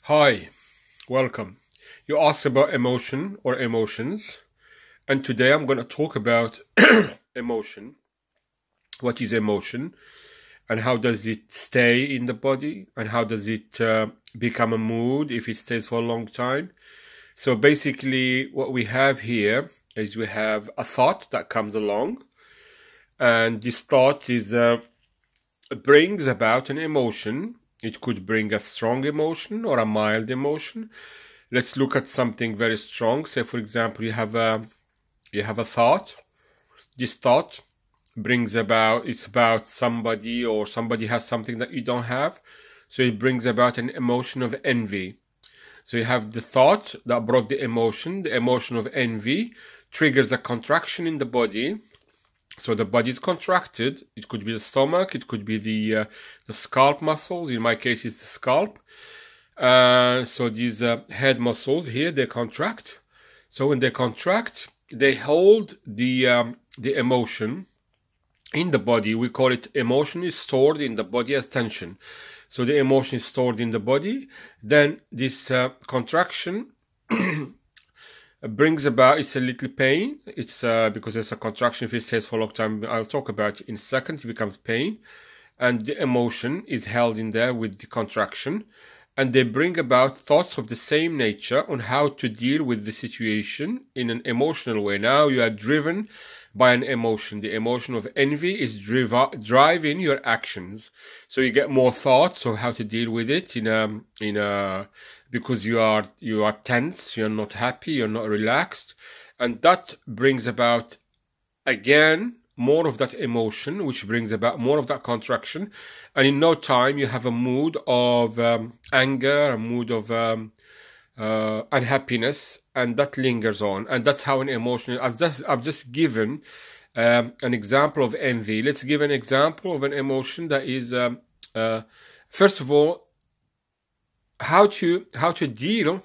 Hi, welcome. You asked about emotion or emotions, and today I'm going to talk about emotion. What is emotion, and how does it stay in the body, and how does it become a mood if it stays for a long time? So basically, what we have here is we have a thought that comes along, and this thought is brings about an emotion. It could bring a strong emotion or a mild emotion. Let's look at something very strong. Say, for example, you have a thought. This thought brings about, it's about somebody, or somebody has something that you don't have. So it brings about an emotion of envy. So you have the thought that brought the emotion. The emotion of envy triggers a contraction in the body. So the body is contracted. It could be the stomach. It could be the scalp muscles. In my case, it's the scalp. So these head muscles here, they contract. So when they contract, they hold the emotion in the body. We call it emotion is stored in the body as tension. So the emotion is stored in the body. Then this contraction brings about, it's a little pain. It's because there's a contraction. If it stays for a long time, I'll talk about it in a second. It becomes pain, and the emotion is held in there with the contraction, and they bring about thoughts of the same nature on how to deal with the situation in an emotional way. Now you are driven by an emotion. The emotion of envy is driving your actions. So you get more thoughts of how to deal with it because you are tense, you're not happy, you're not relaxed, and that brings about again more of that emotion, which brings about more of that contraction, and in no time you have a mood of anger, a mood of unhappiness, and that lingers on. And that's how an emotion, I've just given an example of envy. Let's give an example of an emotion that is first of all, how to deal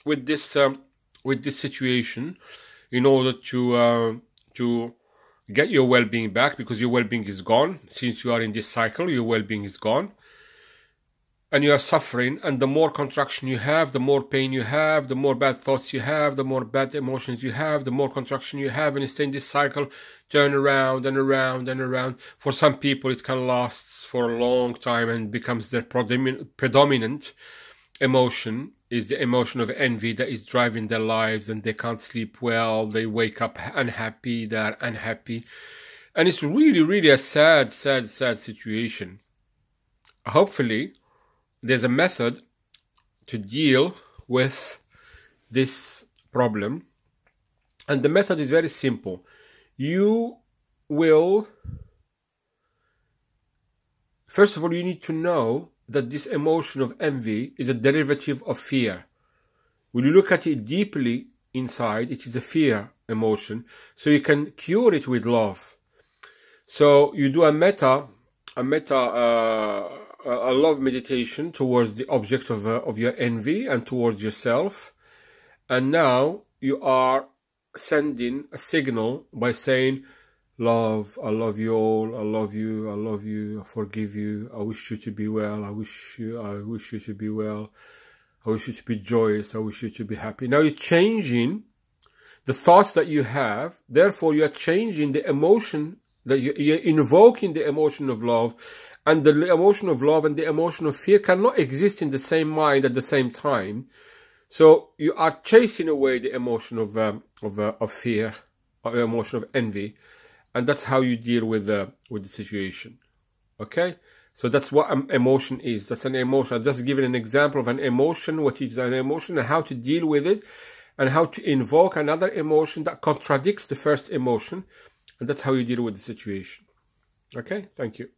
with this situation in order to get your well-being back, because your well-being is gone. Since you are in this cycle, your well-being is gone, and you are suffering. And the more contraction you have, the more pain you have, the more bad thoughts you have, the more bad emotions you have, the more contraction you have, and you stay in this cycle, turn around and around and around. For some people, it can last for a long time and becomes their predominant emotion, is the emotion of envy that is driving their lives, and they can't sleep well, they wake up unhappy, they're unhappy, and it's really, really a sad situation. Hopefully there's a method to deal with this problem, and the method is very simple. You will, first of all, you need to know that this emotion of envy is a derivative of fear. When you look at it deeply inside, it is a fear emotion. So you can cure it with love. So you do a love meditation towards the object of your envy and towards yourself. And now you are sending a signal by saying, love, I love you all, I love you, I love you, I forgive you, I wish you to be well, I wish you to be well, I wish you to be joyous, I wish you to be happy. Now you're changing the thoughts that you have, therefore you are changing the emotion, that you're invoking the emotion of love, and the emotion of love and the emotion of fear cannot exist in the same mind at the same time. So you are chasing away the emotion of fear, or the emotion of envy. And that's how you deal with the situation. Okay? So that's what emotion is. That's an emotion. I've just given an example of an emotion, what is an emotion, and how to deal with it, and how to invoke another emotion that contradicts the first emotion. And that's how you deal with the situation. Okay? Thank you.